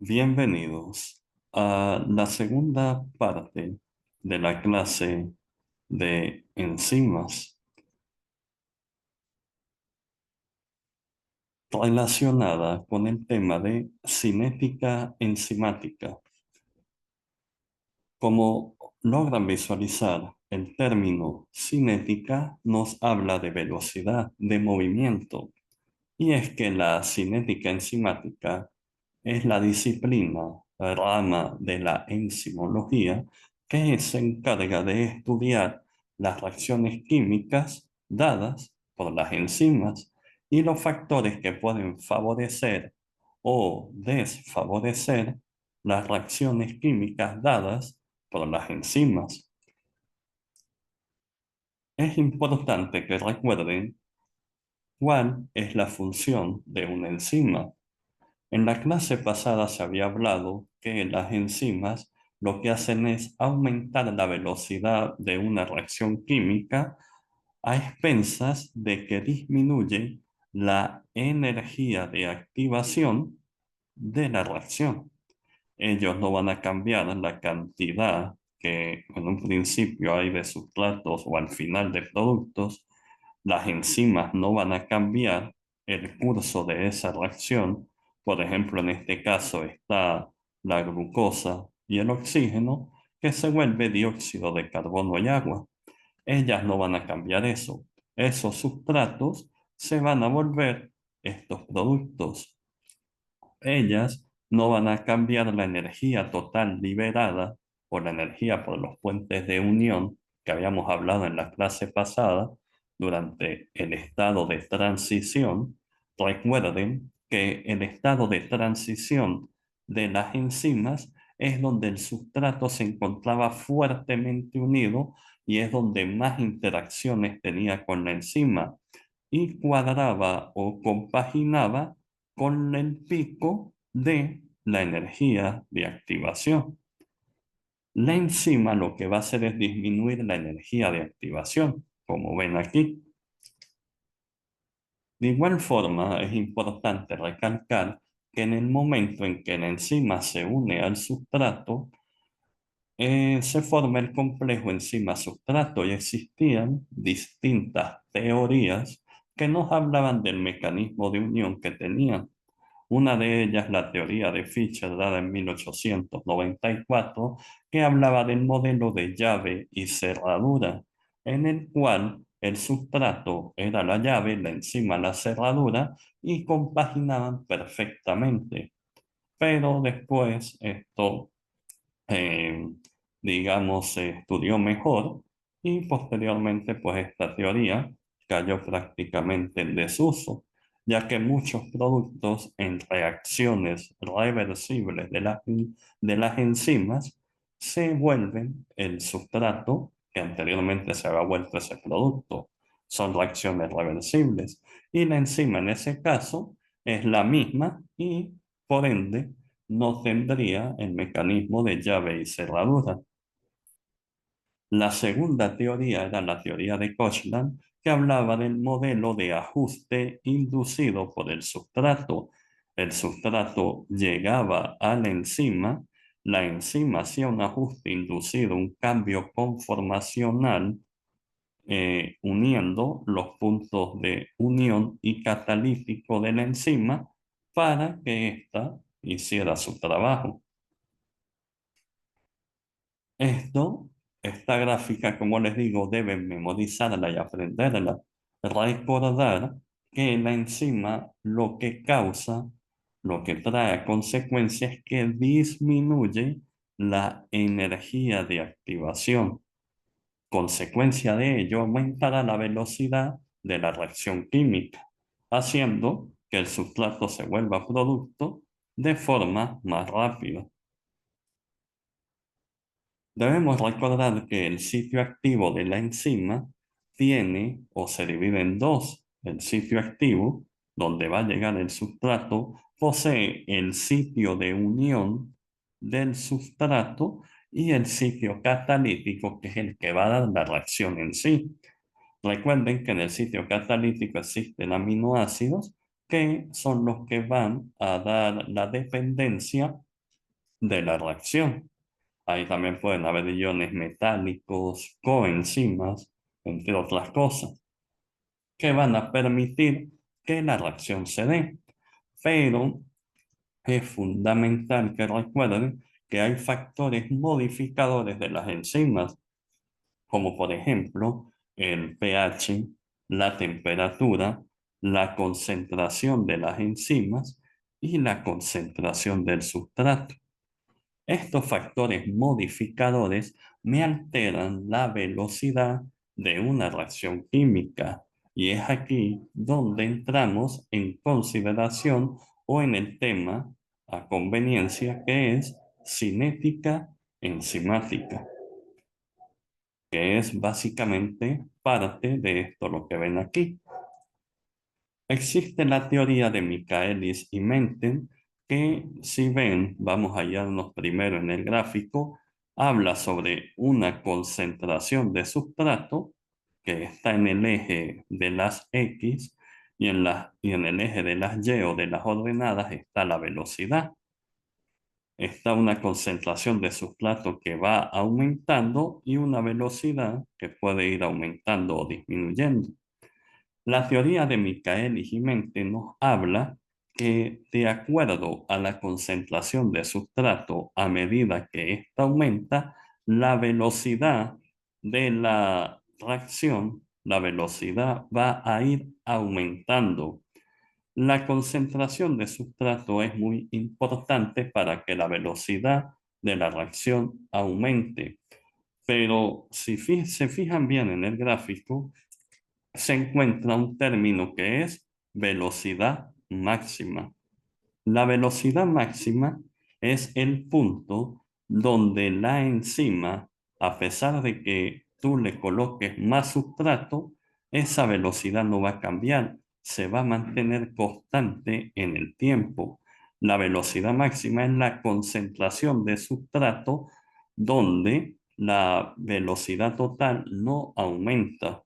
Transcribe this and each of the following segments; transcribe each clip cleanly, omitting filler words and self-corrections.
Bienvenidos a la segunda parte de la clase de enzimas relacionada con el tema de cinética enzimática. Como logran visualizar, el término cinética nos habla de velocidad de movimiento, y es que la cinética enzimática es la disciplina, la rama de la enzimología que se encarga de estudiar las reacciones químicas dadas por las enzimas y los factores que pueden favorecer o desfavorecer las reacciones químicas dadas por las enzimas. Es importante que recuerden cuál es la función de una enzima. En la clase pasada se había hablado que las enzimas lo que hacen es aumentar la velocidad de una reacción química a expensas de que disminuye la energía de activación de la reacción. Ellos no van a cambiar la cantidad que en un principio hay de sustratos o al final de productos. Las enzimas no van a cambiar el curso de esa reacción. Por ejemplo, en este caso está la glucosa y el oxígeno, que se vuelve dióxido de carbono y agua. Ellas no van a cambiar eso. Esos sustratos se van a volver estos productos. Ellas no van a cambiar la energía total liberada o la energía por los puentes de unión que habíamos hablado en la clase pasada durante el estado de transición. Recuerden que el estado de transición de las enzimas es donde el sustrato se encontraba fuertemente unido y es donde más interacciones tenía con la enzima y cuadraba o compaginaba con el pico de la energía de activación. La enzima lo que va a hacer es disminuir la energía de activación, como ven aquí. De igual forma, es importante recalcar que en el momento en que la enzima se une al sustrato, se forma el complejo enzima-sustrato y existían distintas teorías que nos hablaban del mecanismo de unión que tenían. Una de ellas, la teoría de Fischer, dada en 1894, que hablaba del modelo de llave y cerradura, en el cual el sustrato era la llave, la enzima la cerradura, y compaginaban perfectamente. Pero después esto, eh, digamos, se estudió mejor y posteriormente, pues esta teoría cayó prácticamente en desuso, ya que muchos productos en reacciones reversibles de las enzimas se vuelven el sustrato que anteriormente se había vuelto ese producto. Son reacciones reversibles y la enzima en ese caso es la misma y por ende no tendría el mecanismo de llave y cerradura. La segunda teoría era la teoría de Kochland, que hablaba del modelo de ajuste inducido por el sustrato. El sustrato llegaba a la enzima hacía un ajuste inducido, un cambio conformacional, uniendo los puntos de unión y catalítico de la enzima para que ésta hiciera su trabajo. Esta gráfica, como les digo, deben memorizarla y aprenderla. Recordar que la enzima lo que causa, lo que trae a consecuencia es que disminuye la energía de activación. Consecuencia de ello, aumentará la velocidad de la reacción química, haciendo que el sustrato se vuelva producto de forma más rápida. Debemos recordar que el sitio activo de la enzima tiene o se divide en dos. El sitio activo, donde va a llegar el sustrato, posee el sitio de unión del sustrato y el sitio catalítico, que es el que va a dar la reacción en sí. Recuerden que en el sitio catalítico existen aminoácidos que son los que van a dar la dependencia de la reacción. Ahí también pueden haber iones metálicos, coenzimas, entre otras cosas, que van a permitir que la reacción se dé. Pero es fundamental que recuerden que hay factores modificadores de las enzimas, como por ejemplo el pH, la temperatura, la concentración de las enzimas y la concentración del sustrato. Estos factores modificadores me alteran la velocidad de una reacción química y es aquí donde entramos en consideración o en el tema a conveniencia que es cinética enzimática, que es básicamente parte de esto lo que ven aquí. Existe la teoría de Michaelis y Menten, que si ven, vamos a hallarnos primero en el gráfico, habla sobre una concentración de sustrato que está en el eje de las X y en el eje de las Y o de las ordenadas está la velocidad. Está una concentración de sustrato que va aumentando y una velocidad que puede ir aumentando o disminuyendo. La teoría de Michael y Gimente nos habla que de acuerdo a la concentración de sustrato a medida que ésta aumenta, la velocidad de la reacción, la velocidad va a ir aumentando. La concentración de sustrato es muy importante para que la velocidad de la reacción aumente. Pero si se fijan bien en el gráfico, se encuentra un término que es velocidad máxima. La velocidad máxima es el punto donde la enzima, a pesar de que tú le coloques más sustrato, esa velocidad no va a cambiar, se va a mantener constante en el tiempo. La velocidad máxima es la concentración de sustrato donde la velocidad total no aumenta.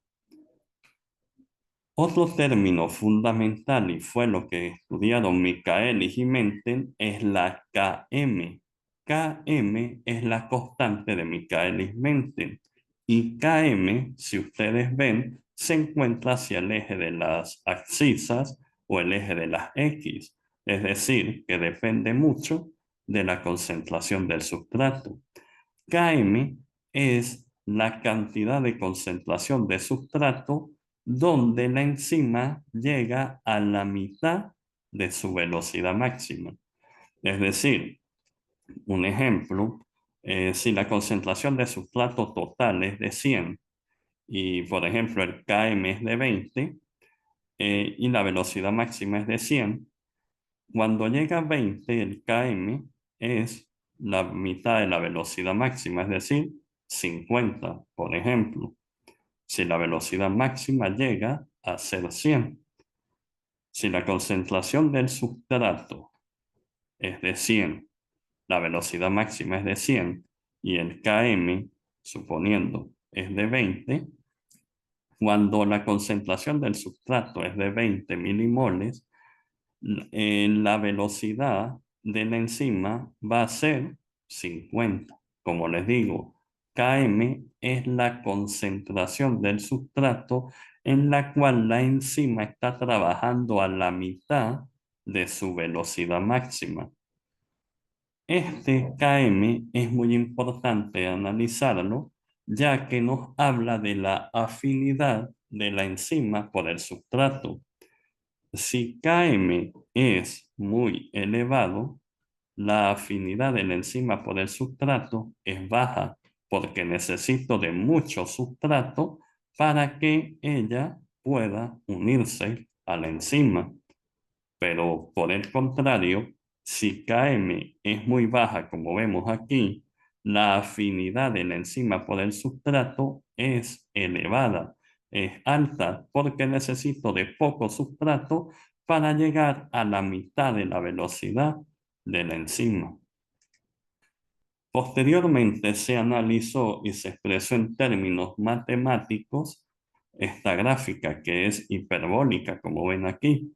Otro término fundamental, y fue lo que estudiaron Michael y Menten, es la Km. Km es la constante de Michael y Menten. Y Km, si ustedes ven, se encuentra hacia el eje de las abscisas o el eje de las X. Es decir, que depende mucho de la concentración del sustrato. Km es la cantidad de concentración de sustrato donde la enzima llega a la mitad de su velocidad máxima. Es decir, un ejemplo, si la concentración de sustrato total es de 100 y por ejemplo el Km es de 20 y la velocidad máxima es de 100, cuando llega a 20 el Km es la mitad de la velocidad máxima, es decir, 50, por ejemplo. Si la velocidad máxima llega a ser 100. Si la concentración del sustrato es de 100, la velocidad máxima es de 100 y el Km, suponiendo, es de 20, cuando la concentración del sustrato es de 20 milimoles, la velocidad de la enzima va a ser 50. Como les digo, Km es la concentración del sustrato en la cual la enzima está trabajando a la mitad de su velocidad máxima. Este Km es muy importante analizarlo, ya que nos habla de la afinidad de la enzima por el sustrato. Si Km es muy elevado, la afinidad de la enzima por el sustrato es baja, porque necesito de mucho sustrato para que ella pueda unirse a la enzima. Pero por el contrario, si Km es muy baja, como vemos aquí, la afinidad de la enzima por el sustrato es elevada, es alta, porque necesito de poco sustrato para llegar a la mitad de la velocidad de la enzima. Posteriormente se analizó y se expresó en términos matemáticos esta gráfica que es hiperbólica, como ven aquí.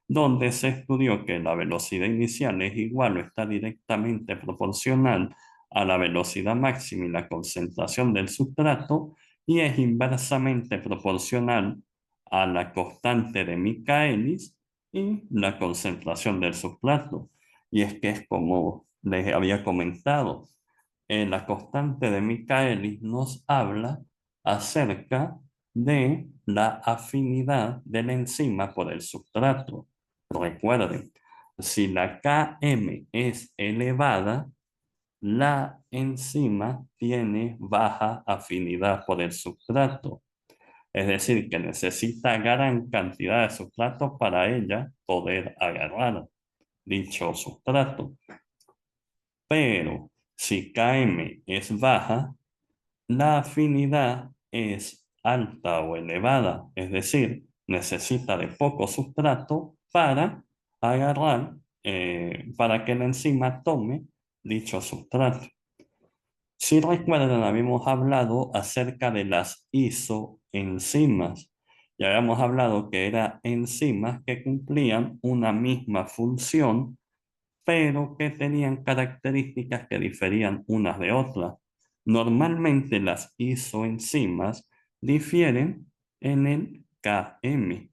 donde se estudió que la velocidad inicial es igual o está directamente proporcional a la velocidad máxima y la concentración del sustrato y es inversamente proporcional a la constante de Michaelis y la concentración del sustrato. Y es que es como les había comentado, la constante de Michaelis nos habla acerca de la afinidad de la enzima por el sustrato. Recuerden, si la Km es elevada, la enzima tiene baja afinidad por el sustrato. Es decir, que necesita gran cantidad de sustrato para ella poder agarrar dicho sustrato. Pero si Km es baja, la afinidad es alta o elevada, es decir, necesita de poco sustrato para agarrar, para que la enzima tome dicho sustrato. Si recuerdan, habíamos hablado acerca de las isoenzimas. Ya habíamos hablado que eran enzimas que cumplían una misma función pero que tenían características que diferían unas de otras. Normalmente las isoenzimas difieren en el Km.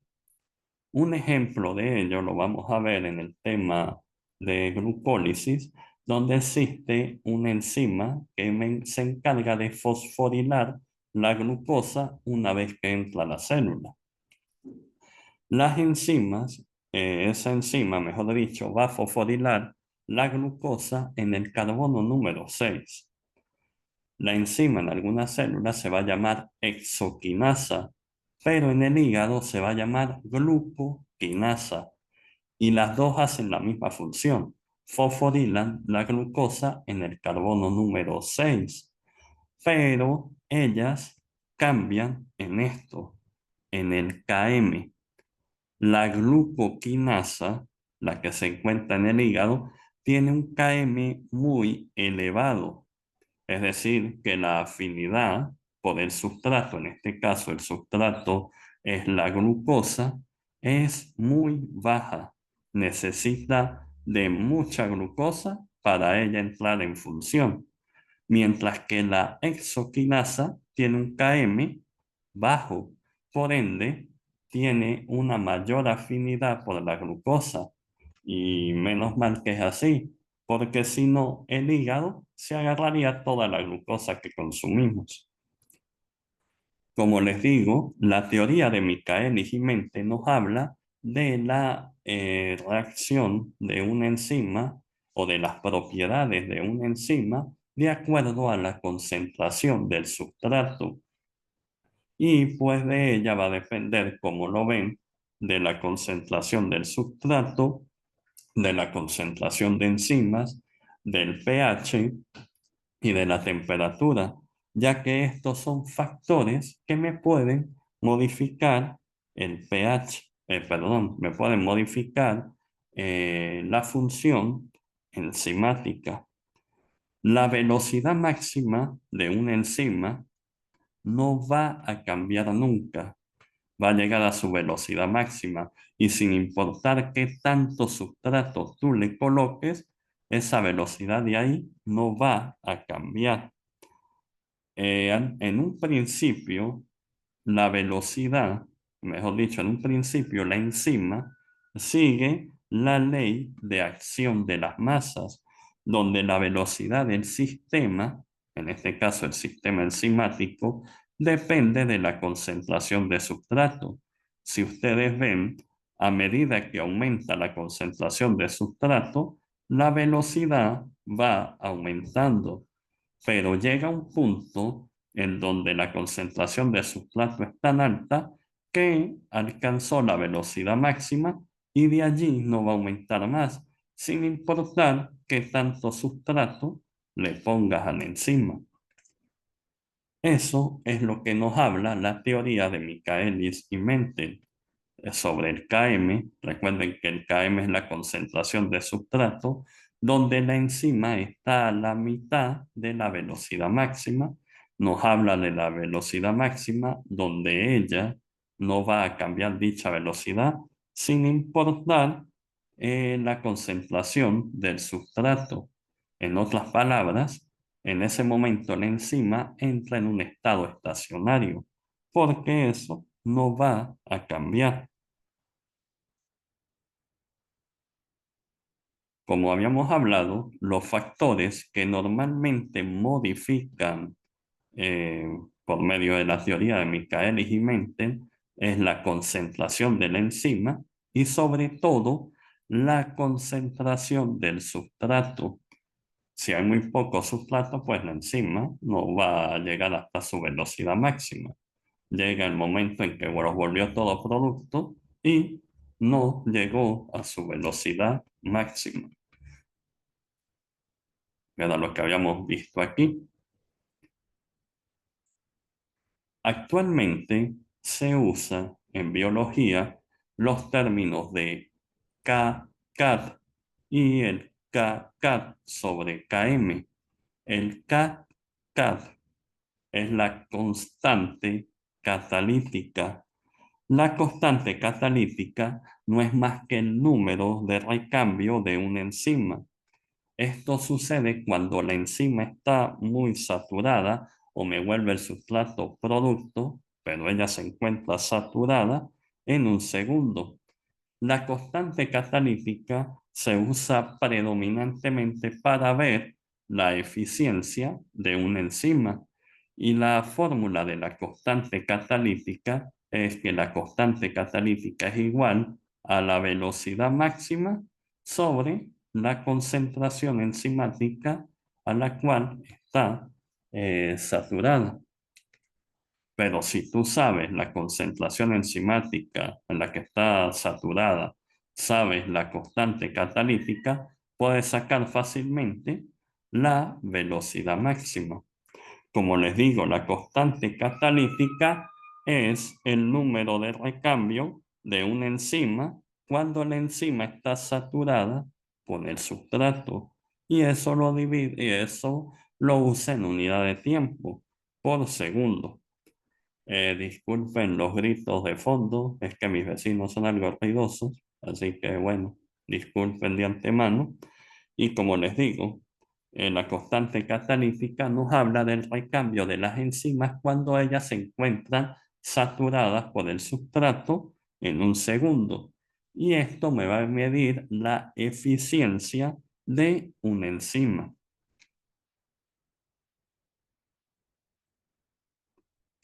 Un ejemplo de ello lo vamos a ver en el tema de glucólisis, donde existe una enzima que se encarga de fosforilar la glucosa una vez que entra a la célula. Las enzimas, esa enzima, mejor dicho, va a fosforilar la glucosa en el carbono número 6. La enzima en algunas células se va a llamar exoquinasa, pero en el hígado se va a llamar glucoquinasa. Y las dos hacen la misma función. Fosforilan la glucosa en el carbono número 6. Pero ellas cambian en esto, en el Km. La glucoquinasa, la que se encuentra en el hígado, tiene un Km muy elevado. Es decir, que la afinidad por el sustrato, en este caso el sustrato es la glucosa, es muy baja. Necesita de mucha glucosa para ella entrar en función. Mientras que la exoquinasa tiene un Km bajo. Por ende, tiene una mayor afinidad por la glucosa. Y menos mal que es así, porque si no, el hígado se agarraría toda la glucosa que consumimos. Como les digo, la teoría de Michaelis y Mente nos habla de la reacción de una enzima o de las propiedades de una enzima de acuerdo a la concentración del sustrato. Y pues de ella va a depender, como lo ven, de la concentración del sustrato, de la concentración de enzimas, del pH y de la temperatura, ya que estos son factores que me pueden modificar el pH, perdón, me pueden modificar la función enzimática. La velocidad máxima de una enzima no va a cambiar nunca, va a llegar a su velocidad máxima y sin importar qué tanto sustrato tú le coloques, esa velocidad de ahí no va a cambiar. En un principio, la velocidad, mejor dicho, en un principio la enzima sigue la ley de acción de las masas, donde la velocidad del sistema, en este caso el sistema enzimático, depende de la concentración de sustrato. Si ustedes ven, a medida que aumenta la concentración de sustrato, la velocidad va aumentando, pero llega un punto en donde la concentración de sustrato es tan alta que alcanzó la velocidad máxima y de allí no va a aumentar más, sin importar qué tanto sustrato le pongas al enzima. Eso es lo que nos habla la teoría de Michaelis y Menten sobre el Km. Recuerden que el Km es la concentración de sustrato, donde la enzima está a la mitad de la velocidad máxima. Nos habla de la velocidad máxima, donde ella no va a cambiar dicha velocidad sin importar la concentración del sustrato. En otras palabras, en ese momento la enzima entra en un estado estacionario, porque eso no va a cambiar. Como habíamos hablado, los factores que normalmente modifican eh, por medio de la teoría de Michaelis y Menten es la concentración de la enzima y sobre todo la concentración del sustrato. Si hay muy poco sustrato, pues la enzima no va a llegar hasta su velocidad máxima. Llega el momento en que los volvió todo producto y no llegó a su velocidad máxima. Era lo que habíamos visto aquí. Actualmente se usa en biología los términos de K-CAT y el K-CAT sobre Km. El K-CAT es la constante catalítica. La constante catalítica no es más que el número de recambio de una enzima. Esto sucede cuando la enzima está muy saturada o me vuelve el sustrato producto, pero ella se encuentra saturada en un segundo. La constante catalítica se usa predominantemente para ver la eficiencia de una enzima y la fórmula de la constante catalítica es que la constante catalítica es igual a la velocidad máxima sobre la concentración enzimática a la cual está saturada. Pero si tú sabes la concentración enzimática en la que está saturada, sabes la constante catalítica, puedes sacar fácilmente la velocidad máxima. Como les digo, la constante catalítica es el número de recambio de una enzima cuando la enzima está saturada con el sustrato. Y eso lo divide, y eso lo usa en unidad de tiempo por segundo. Disculpen los gritos de fondo, es que mis vecinos son algo ruidosos, así que bueno, disculpen de antemano. Y como les digo, la constante catalítica nos habla del recambio de las enzimas cuando ellas se encuentran saturadas por el sustrato en un segundo. Y esto me va a medir la eficiencia de una enzima.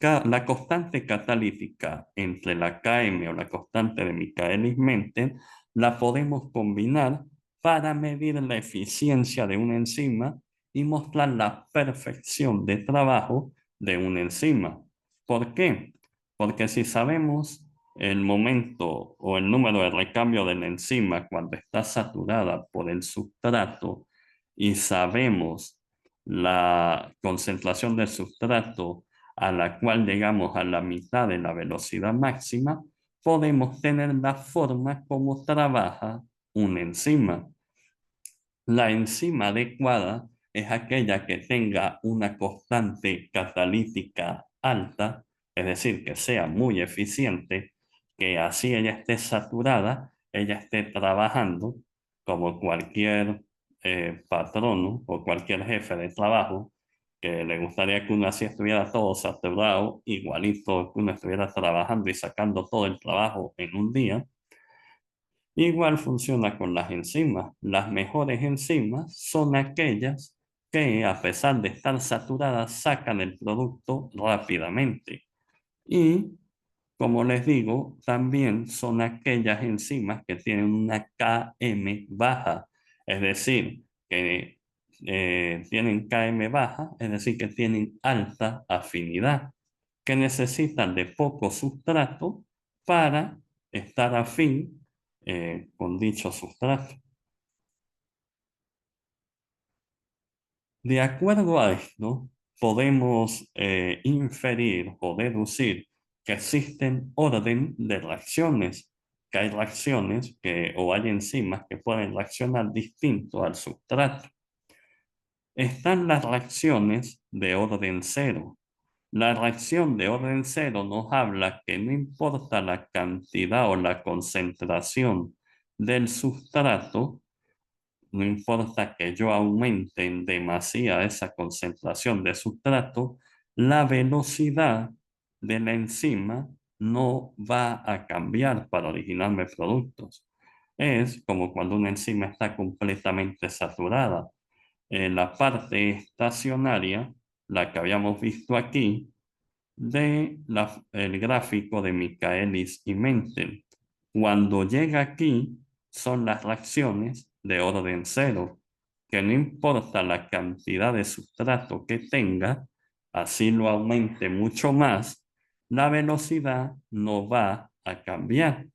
La constante catalítica entre la Km o la constante de Michaelis-Menten la podemos combinar para medir la eficiencia de una enzima y mostrar la perfección de trabajo de una enzima. ¿Por qué? Porque si sabemos el momento o el número de recambio de la enzima cuando está saturada por el sustrato y sabemos la concentración del sustrato a la cual llegamos a la mitad de la velocidad máxima, podemos tener la forma como trabaja una enzima. La enzima adecuada es aquella que tenga una constante catalítica alta, es decir, que sea muy eficiente, que así ella esté saturada, ella esté trabajando como cualquier patrono o cualquier jefe de trabajo, que le gustaría que uno así estuviera todo saturado, igualito que uno estuviera trabajando y sacando todo el trabajo en un día. Igual funciona con las enzimas. Las mejores enzimas son aquellas que, a pesar de estar saturadas, sacan el producto rápidamente. Y, como les digo, también son aquellas enzimas que tienen una Km baja, es decir, que tienen Km baja, es decir, que tienen alta afinidad, que necesitan de poco sustrato para estar afín con dicho sustrato. De acuerdo a esto, podemos inferir o deducir que existen orden de reacciones, que hay reacciones o hay enzimas que pueden reaccionar distinto al sustrato. Están las reacciones de orden cero. La reacción de orden cero nos habla que no importa la cantidad o la concentración del sustrato, no importa que yo aumente en demasía esa concentración de sustrato, la velocidad de la enzima no va a cambiar para originarme productos. Es como cuando una enzima está completamente saturada. En la parte estacionaria, la que habíamos visto aquí, el gráfico de Michaelis y Menten. Cuando llega aquí, son las reacciones de orden cero, que no importa la cantidad de sustrato que tenga, así lo aumente mucho más, la velocidad no va a cambiar.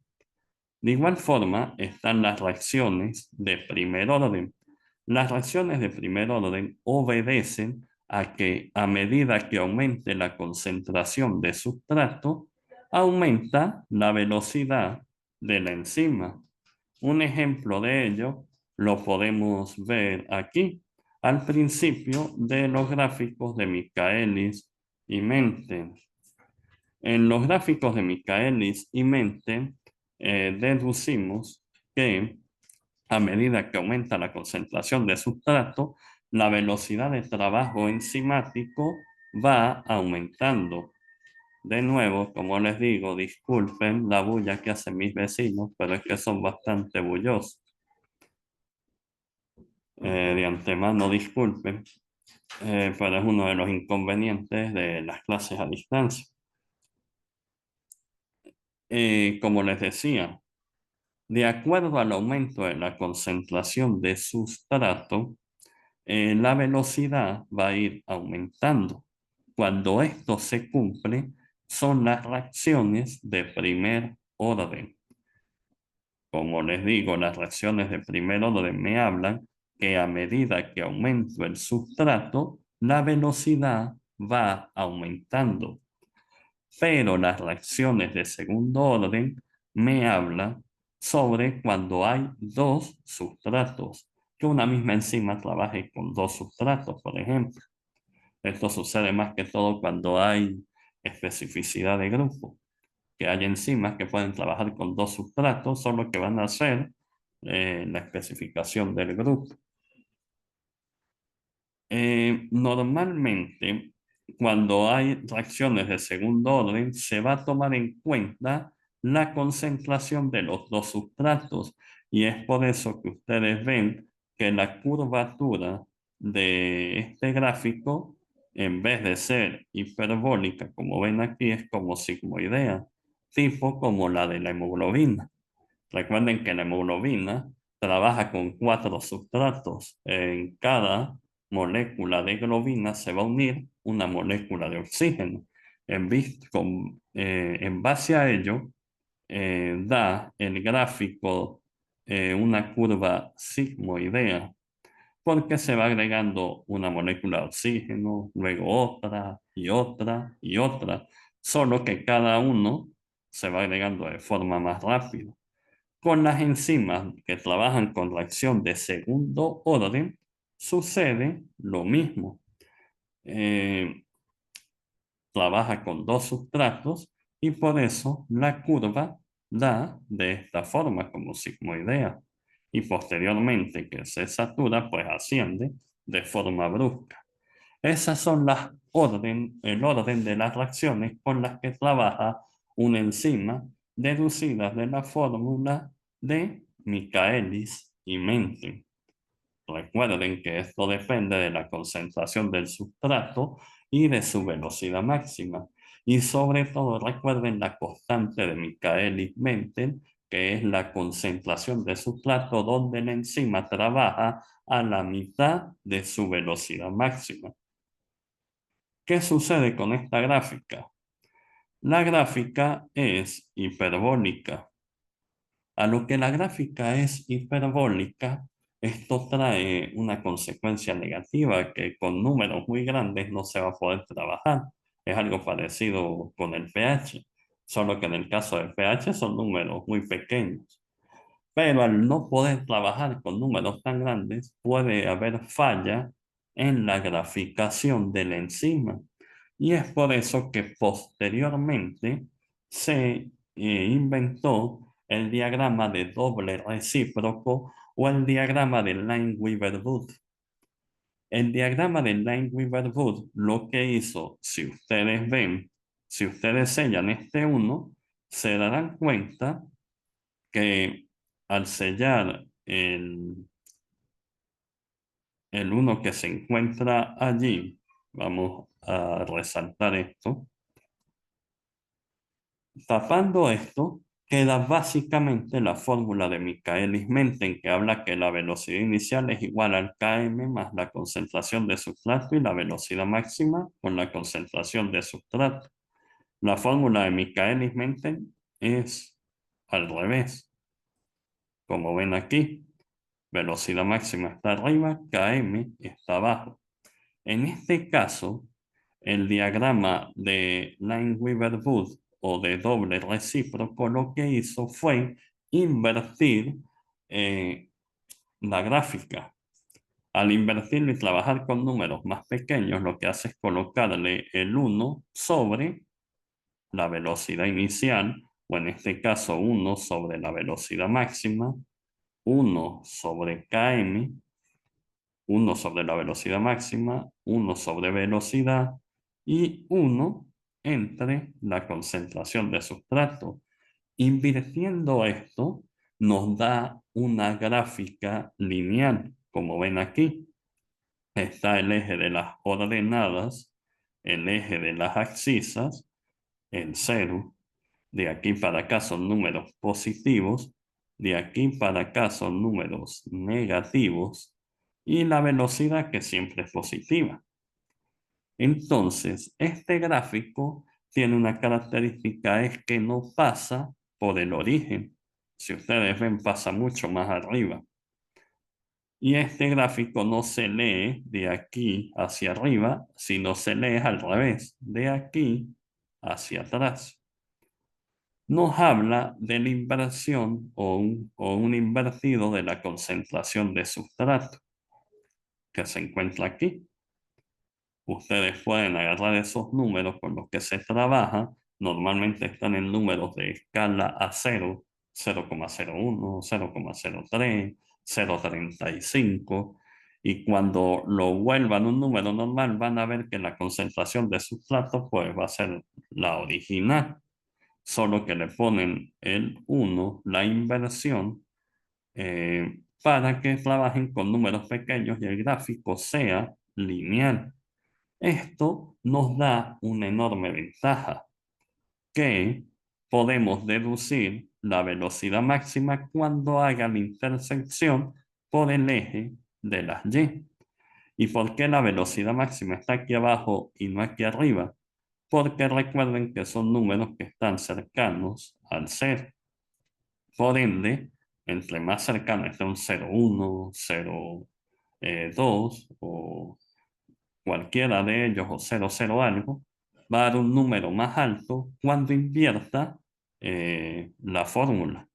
De igual forma, están las reacciones de primer orden. Las reacciones de primer orden obedecen a que a medida que aumente la concentración de sustrato, aumenta la velocidad de la enzima. Un ejemplo de ello lo podemos ver aquí, al principio de los gráficos de Michaelis y Menten. En los gráficos de Michaelis y Menten deducimos que a medida que aumenta la concentración de sustrato, la velocidad de trabajo enzimático va aumentando. De nuevo, como les digo, disculpen la bulla que hacen mis vecinos, pero es que son bastante bullosos. De antemano, disculpen, pero es uno de los inconvenientes de las clases a distancia. Como les decía, de acuerdo al aumento de la concentración de sustrato, la velocidad va a ir aumentando. Cuando esto se cumple, son las reacciones de primer orden. Como les digo, las reacciones de primer orden me hablan que a medida que aumento el sustrato, la velocidad va aumentando. Pero las reacciones de segundo orden me hablan sobre cuando hay dos sustratos, que una misma enzima trabaje con dos sustratos, por ejemplo. Esto sucede más que todo cuando hay especificidad de grupo, que hay enzimas que pueden trabajar con dos sustratos, solo que van a hacer la especificación del grupo. Normalmente, cuando hay reacciones de segundo orden, se va a tomar en cuenta la concentración de los dos sustratos y es por eso que ustedes ven que la curvatura de este gráfico, en vez de ser hiperbólica, como ven aquí, es como sigmoidea, tipo como la de la hemoglobina. Recuerden que la hemoglobina trabaja con cuatro sustratos. En cada molécula de globina se va a unir una molécula de oxígeno. En base a ello, da el gráfico una curva sigmoidea, porque se va agregando una molécula de oxígeno, luego otra y otra y otra, solo que cada uno se va agregando de forma más rápida. Con las enzimas que trabajan con reacción de segundo orden, sucede lo mismo. Eh, Trabaja con dos sustratos y por eso la curva da de esta forma como sigmoidea. Y posteriormente que se satura, pues asciende de forma brusca. Esas son el orden de las reacciones con las que trabaja una enzima deducidas de la fórmula de Michaelis y Menten. Recuerden que esto depende de la concentración del sustrato y de su velocidad máxima. Y sobre todo recuerden la constante de Michaelis-Menten, que es la concentración de sustrato donde la enzima trabaja a la mitad de su velocidad máxima. ¿Qué sucede con esta gráfica? La gráfica es hiperbólica. A lo que la gráfica es hiperbólica, esto trae una consecuencia negativa que con números muy grandes no se va a poder trabajar. Es algo parecido con el pH, solo que en el caso del pH son números muy pequeños. Pero al no poder trabajar con números tan grandes, puede haber falla en la graficación de la enzima. Y es por eso que posteriormente se inventó el diagrama de doble recíproco o el diagrama de Lineweaver-Wood. El diagrama de Lineweaver-Wood lo que hizo, si ustedes ven, si ustedes sellan este uno, se darán cuenta que al sellar el uno que se encuentra allí, vamos a resaltar esto, tapando esto, queda básicamente la fórmula de Michaelis-Menten que habla que la velocidad inicial es igual al km más la concentración de sustrato y la velocidad máxima con la concentración de sustrato. La fórmula de Michaelis-Menten es al revés, como ven aquí. Velocidad máxima está arriba, km está abajo. En este caso, el diagrama de Lineweaver-Wood o de doble recíproco lo que hizo fue invertir eh, la gráfica. Al invertirlo y trabajar con números más pequeños, lo que hace es colocarle el 1 sobre la velocidad inicial, o en este caso 1 sobre la velocidad máxima, 1 sobre km, 1 sobre la velocidad máxima, 1 sobre velocidad y 1 entre la concentración de sustrato. Invirtiendo esto nos da una gráfica lineal, como ven aquí. Está el eje de las ordenadas, el eje de las abscisas, el cero. De aquí para acá son números positivos, de aquí para acá son números negativos y la velocidad que siempre es positiva. Entonces, este gráfico tiene una característica, es que no pasa por el origen. Si ustedes ven, pasa mucho más arriba. Y este gráfico no se lee de aquí hacia arriba, sino se lee al revés, de aquí hacia atrás. Nos habla de la inversión o un invertido de la concentración de sustrato que se encuentra aquí. Ustedes pueden agarrar esos números con los que se trabaja. Normalmente están en números de escala a 0, 0,01, 0,03, 0,35. Y cuando lo vuelvan un número normal, van a ver que la concentración de sustrato pues, va a ser la original. Solo que le ponen el 1, la inversión, para que trabajen con números pequeños y el gráfico sea lineal. Esto nos da una enorme ventaja, que podemos deducir la velocidad máxima cuando haga la intersección por el eje de las Y. ¿Y por qué la velocidad máxima está aquí abajo y no aquí arriba? Porque recuerden que son números que están cercanos al cero. Por ende, entre más cercano esté un 0,1, 0,2 o cualquiera de ellos o 0,0 algo, va a dar un número más alto cuando invierta la fórmula.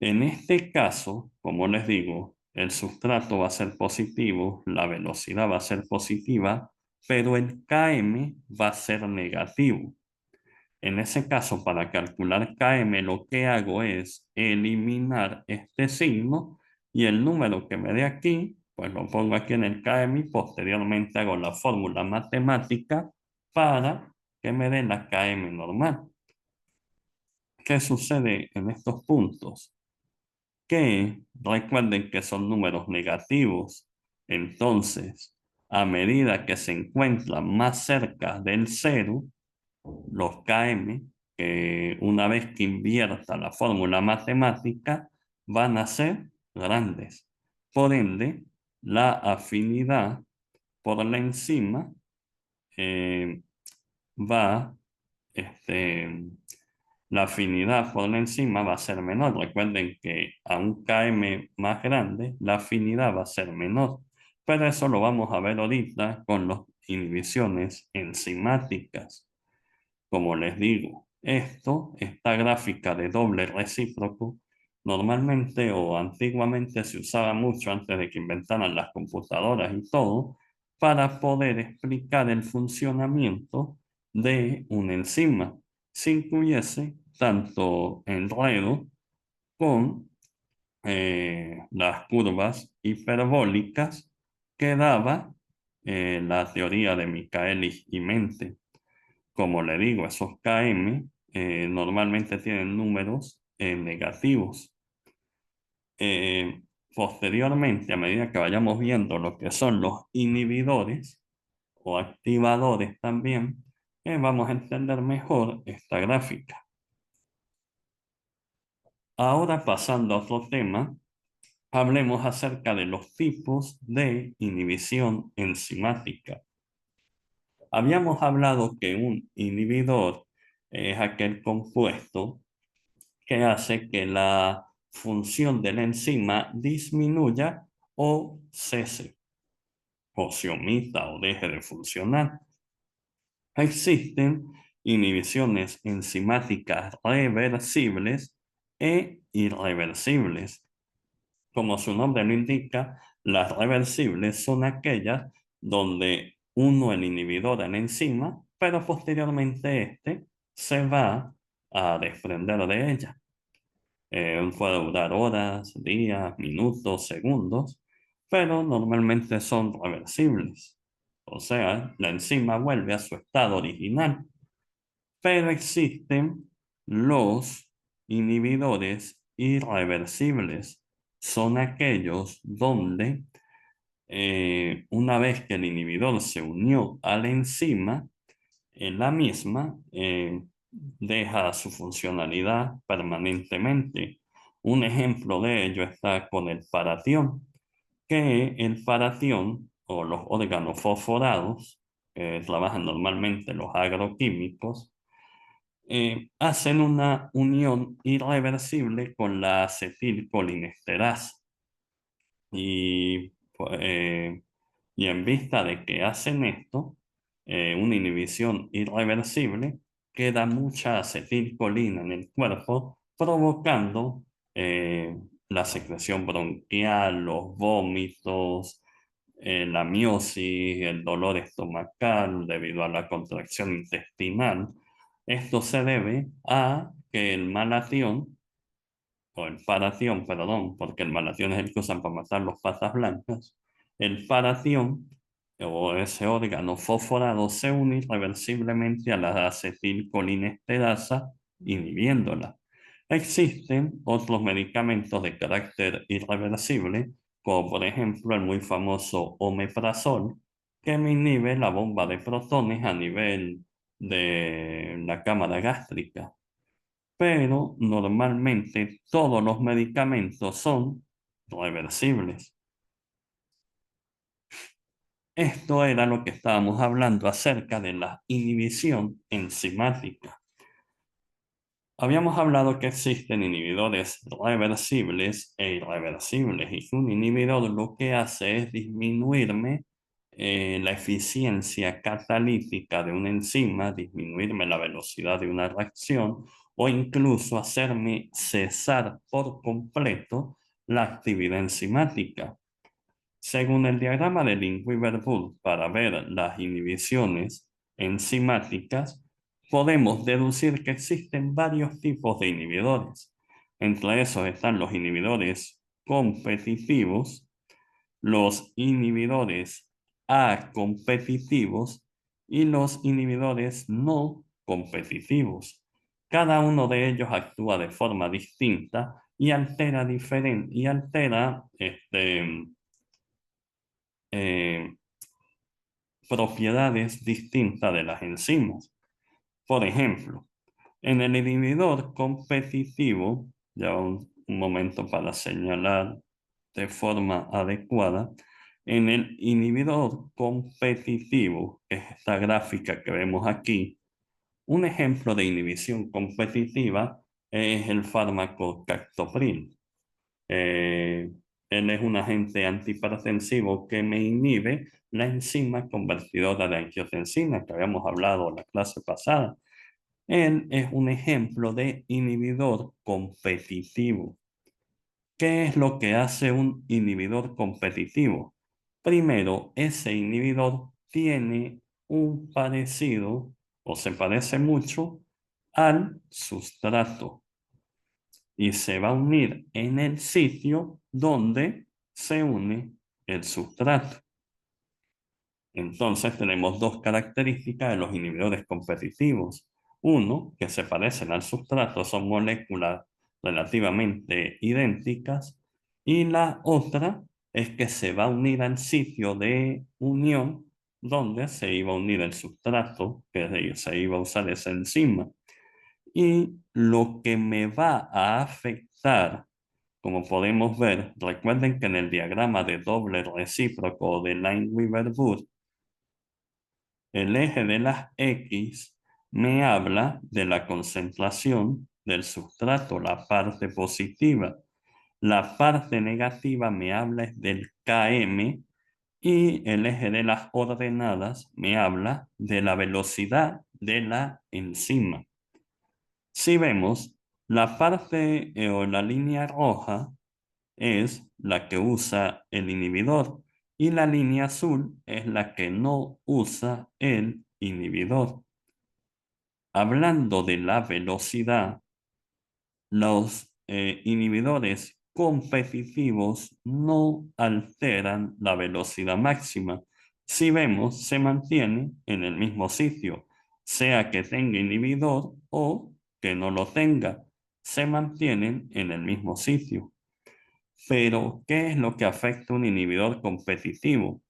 En este caso, como les digo, el sustrato va a ser positivo, la velocidad va a ser positiva, pero el km va a ser negativo. En ese caso, para calcular km, lo que hago es eliminar este signo y el número que me dé aquí, pues lo pongo aquí en el km y posteriormente hago la fórmula matemática para que me dé la km normal. ¿Qué sucede en estos puntos? Que recuerden que son números negativos. Entonces, a medida que se encuentran más cerca del cero, los km, que una vez que invierta la fórmula matemática, van a ser grandes. Por ende, la afinidad por la enzima eh, va, este, la afinidad por la enzima va a ser menor. Recuerden que a un km más grande, la afinidad va a ser menor. Pero eso lo vamos a ver ahorita con las inhibiciones enzimáticas. Como les digo, esta gráfica de doble recíproco, normalmente o antiguamente se usaba mucho antes de que inventaran las computadoras y todo, para poder explicar el funcionamiento de una enzima. Si incluyese tanto enredo con las curvas hiperbólicas que daba la teoría de Michaelis y Mente. Como le digo, esos Km normalmente tienen números negativos. Posteriormente, a medida que vayamos viendo lo que son los inhibidores o activadores también, vamos a entender mejor esta gráfica. Ahora pasando a otro tema, hablemos acerca de los tipos de inhibición enzimática. Habíamos hablado que un inhibidor es aquel compuesto que hace que la función de la enzima disminuya o cese, o se omita o deje de funcionar. Existen inhibiciones enzimáticas reversibles e irreversibles. Como su nombre lo indica, las reversibles son aquellas donde uno el inhibidor de la enzima, pero posteriormente este se va a desprender de ella. Puede durar horas, días, minutos, segundos, pero normalmente son reversibles. O sea, la enzima vuelve a su estado original. Pero existen los inhibidores irreversibles. Son aquellos donde una vez que el inhibidor se unió a la enzima, la misma deja su funcionalidad permanentemente. Un ejemplo de ello está con el paratión, que el paratión o los órganos fosforados, que trabajan normalmente los agroquímicos, hacen una unión irreversible con la acetilcolinesterasa. Y, y en vista de que hacen esto, una inhibición irreversible, queda mucha acetilcolina en el cuerpo, provocando la secreción bronquial, los vómitos, la miosis, el dolor estomacal debido a la contracción intestinal. Esto se debe a que el malatión o el paratión, perdón, porque el malatión es el que usan para matar los patas blancas, el paratión o ese órgano fosforado se une irreversiblemente a la acetilcolinesterasa, inhibiéndola. Existen otros medicamentos de carácter irreversible, como por ejemplo el muy famoso omeprazol, que inhibe la bomba de protones a nivel de la cámara gástrica, pero normalmente todos los medicamentos son reversibles. Esto era lo que estábamos hablando acerca de la inhibición enzimática. Habíamos hablado que existen inhibidores reversibles e irreversibles y que un inhibidor lo que hace es disminuirme la eficiencia catalítica de una enzima, disminuirme la velocidad de una reacción o incluso hacerme cesar por completo la actividad enzimática. Según el diagrama de Link-Weaver-Bull para ver las inhibiciones enzimáticas, podemos deducir que existen varios tipos de inhibidores. Entre esos están los inhibidores competitivos, los inhibidores acompetitivos y los inhibidores no competitivos. Cada uno de ellos actúa de forma distinta y altera eh, propiedades distintas de las enzimas. Por ejemplo, en el inhibidor competitivo, ya un momento para señalar de forma adecuada, en el inhibidor competitivo, que es esta gráfica que vemos aquí, un ejemplo de inhibición competitiva es el fármaco captopril. Eh, Él es un agente antihipertensivo que me inhibe la enzima convertidora de angiotensina que habíamos hablado en la clase pasada. Él es un ejemplo de inhibidor competitivo. ¿Qué es lo que hace un inhibidor competitivo? Primero, ese inhibidor tiene un parecido o se parece mucho al sustrato y se va a unir en el sitio donde se une el sustrato. Entonces tenemos dos características de los inhibidores competitivos. Uno, que se parecen al sustrato, son moléculas relativamente idénticas. Y la otra es que se va a unir al sitio de unión donde se iba a unir el sustrato, que se iba a usar esa enzima. Y lo que me va a afectar, como podemos ver, recuerden que en el diagrama de doble recíproco de Lineweaver-Burr, el eje de las X me habla de la concentración del sustrato, la parte positiva. La parte negativa me habla del Km y el eje de las ordenadas me habla de la velocidad de la enzima. Si vemos, la parte o la línea roja es la que usa el inhibidor y la línea azul es la que no usa el inhibidor. Hablando de la velocidad, los inhibidores competitivos no alteran la velocidad máxima. Si vemos, se mantiene en el mismo sitio, sea que tenga inhibidor o que no lo tenga, se mantienen en el mismo sitio. Pero, ¿qué es lo que afecta un inhibidor competitivo?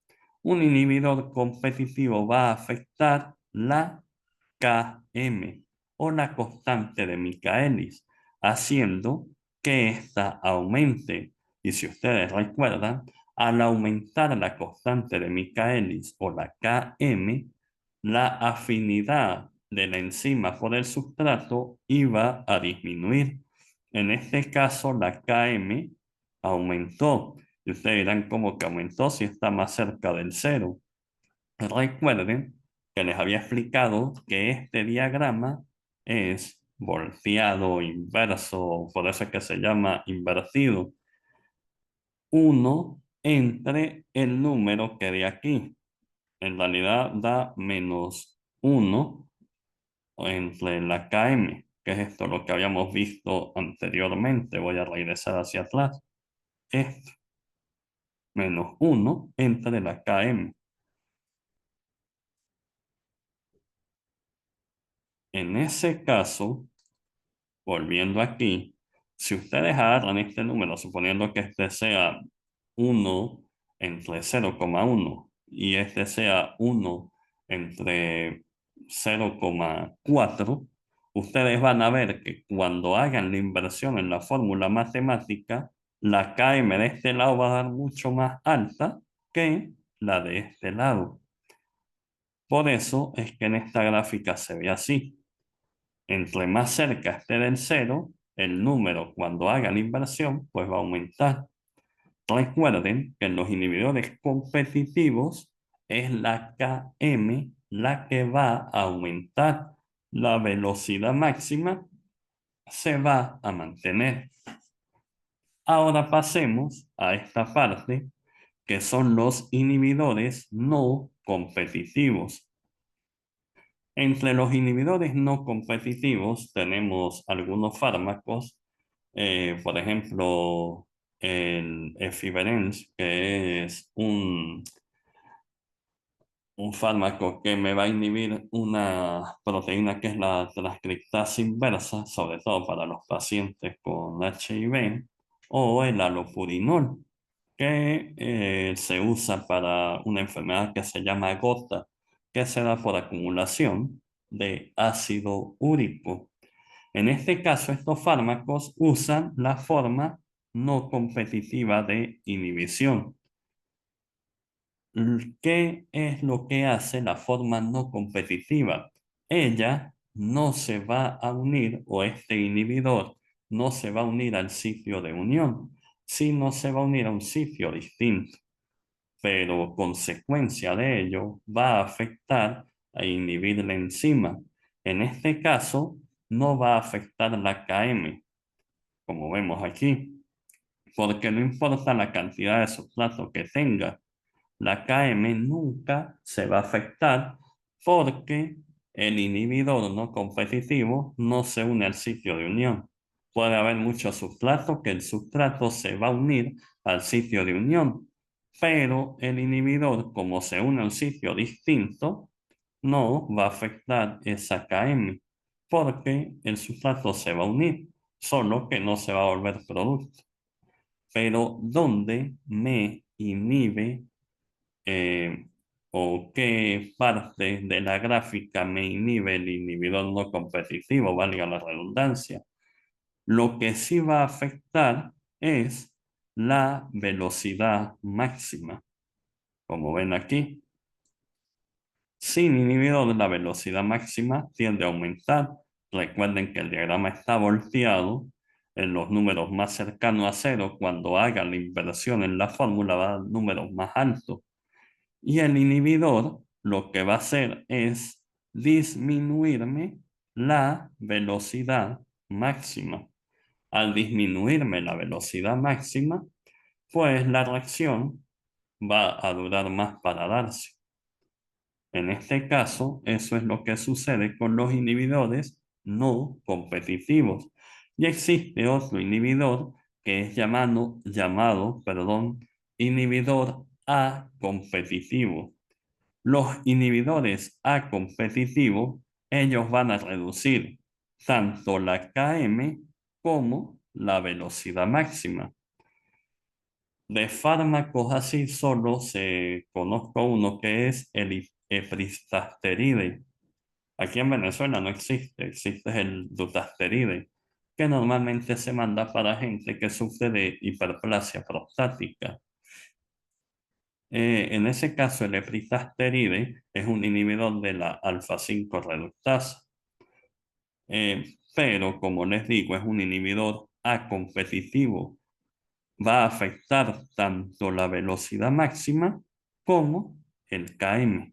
Un inhibidor competitivo va a afectar la Km o la constante de Michaelis, haciendo que ésta aumente. Y si ustedes recuerdan, al aumentar la constante de Michaelis o la Km, la afinidad de la enzima por el sustrato iba a disminuir. En este caso, la Km aumentó. Y ustedes dirán, ¿cómo que aumentó si está más cerca del cero? Recuerden que les había explicado que este diagrama es volteado, inverso, por eso es que se llama invertido. 1 entre el número que de aquí. En realidad da -1 entre la Km, que es esto lo que habíamos visto anteriormente. Voy a regresar hacia atrás. Esto, -1 entre la Km. En ese caso, volviendo aquí, si ustedes agarran este número, suponiendo que este sea 1 entre 0,1 y este sea 1 entre 0,4, ustedes van a ver que cuando hagan la inversión en la fórmula matemática, la Km de este lado va a dar mucho más alta que la de este lado. Por eso es que en esta gráfica se ve así. Entre más cerca esté del cero, el número cuando haga la inversión, pues va a aumentar. Recuerden que en los inhibidores competitivos es la Km la que va a aumentar. La velocidad máxima se va a mantener. Ahora pasemos a esta parte que son los inhibidores no competitivos. Entre los inhibidores no competitivos tenemos algunos fármacos, por ejemplo, el efibrens, que es un fármaco que me va a inhibir una proteína que es la transcriptasa inversa, sobre todo para los pacientes con HIV, o el alopurinol, que se usa para una enfermedad que se llama gota, que se da por acumulación de ácido úrico. En este caso, estos fármacos usan la forma no competitiva de inhibición. ¿Qué es lo que hace la forma no competitiva? Ella no se va a unir, o este inhibidor no se va a unir al sitio de unión, sino se va a unir a un sitio distinto. Pero consecuencia de ello va a afectar a inhibir la enzima. En este caso, no va a afectar la Km, como vemos aquí, porque no importa la cantidad de sustrato que tenga, la KM nunca se va a afectar porque el inhibidor no competitivo no se une al sitio de unión. Puede haber muchos sustratos que el sustrato se va a unir al sitio de unión, pero el inhibidor, como se une a un sitio distinto, no va a afectar esa KM porque el sustrato se va a unir, solo que no se va a volver producto. Pero ¿dónde me inhibe eh, o qué parte de la gráfica me inhibe el inhibidor no competitivo, valga la redundancia? Lo que sí va a afectar es la velocidad máxima. Como ven aquí, sin inhibidor la velocidad máxima tiende a aumentar. Recuerden que el diagrama está volteado. En los números más cercanos a cero, cuando hagan la inversión en la fórmula, va a dar números más altos. Y el inhibidor lo que va a hacer es disminuirme la velocidad máxima. Al disminuirme la velocidad máxima, pues la reacción va a durar más para darse. En este caso, eso es lo que sucede con los inhibidores no competitivos. Y existe otro inhibidor que es llamado, inhibidor A competitivo. Los inhibidores A competitivos, ellos van a reducir tanto la KM como la velocidad máxima. De fármacos así solo se conozco uno que es el epristasteride. Aquí en Venezuela no existe, existe el dutasteride, que normalmente se manda para gente que sufre de hiperplasia prostática. En ese caso, el epristasteride es un inhibidor de la alfa-5 reductasa. Pero, como les digo, es un inhibidor A competitivo. Va a afectar tanto la velocidad máxima como el Km.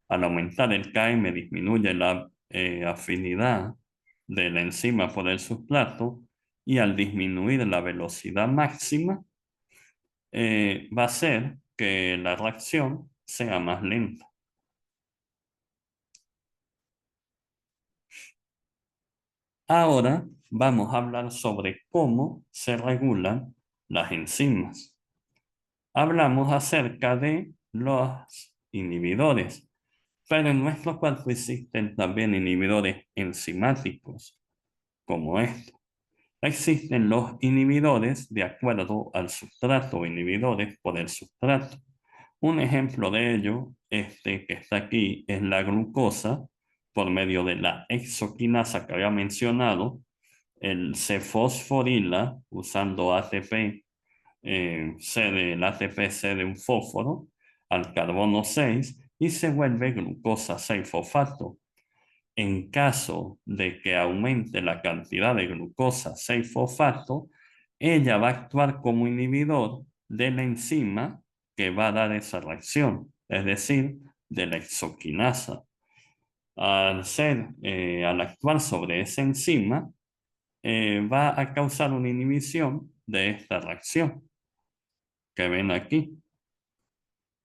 Al aumentar el Km disminuye la afinidad de la enzima por el sustrato y al disminuir la velocidad máxima va a hacer que la reacción sea más lenta. Ahora vamos a hablar sobre cómo se regulan las enzimas. Hablamos acerca de los inhibidores, pero en nuestro cuerpo existen también inhibidores enzimáticos, como estos. Existen los inhibidores de acuerdo al sustrato, inhibidores por el sustrato. Un ejemplo de ello, este que está aquí, es la glucosa por medio de la exoquinasa que había mencionado, el C-fosforila usando ATP, cede el ATP cede un fósforo al carbono 6 y se vuelve glucosa 6-fosfato. En caso de que aumente la cantidad de glucosa 6-fosfato, ella va a actuar como inhibidor de la enzima que va a dar esa reacción, es decir, de la exoquinasa. Al actuar sobre esa enzima, va a causar una inhibición de esta reacción que ven aquí.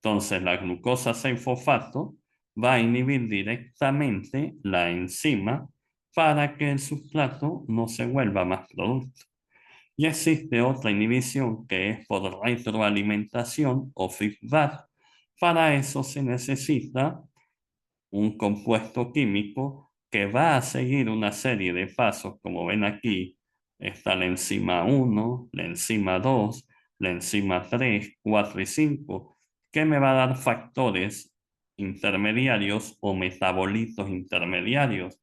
Entonces, la glucosa 6-fosfato va a inhibir directamente la enzima para que el sustrato no se vuelva más producto. Y existe otra inhibición que es por retroalimentación o feedback. Para eso se necesita un compuesto químico que va a seguir una serie de pasos, como ven aquí, está la enzima 1, la enzima 2, la enzima 3, 4 y 5, que me va a dar factores intermediarios o metabolitos intermediarios,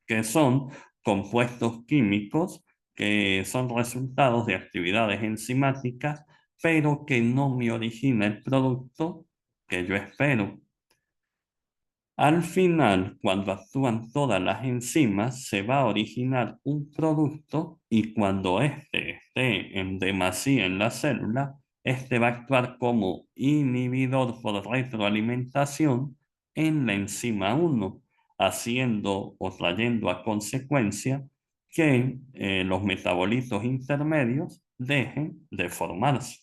que son compuestos químicos que son resultados de actividades enzimáticas, pero que no me origina el producto que yo espero. Al final, cuando actúan todas las enzimas, se va a originar un producto y cuando éste esté en demasía en la célula, este va a actuar como inhibidor por retroalimentación en la enzima 1, haciendo o trayendo a consecuencia que los metabolitos intermedios dejen de formarse.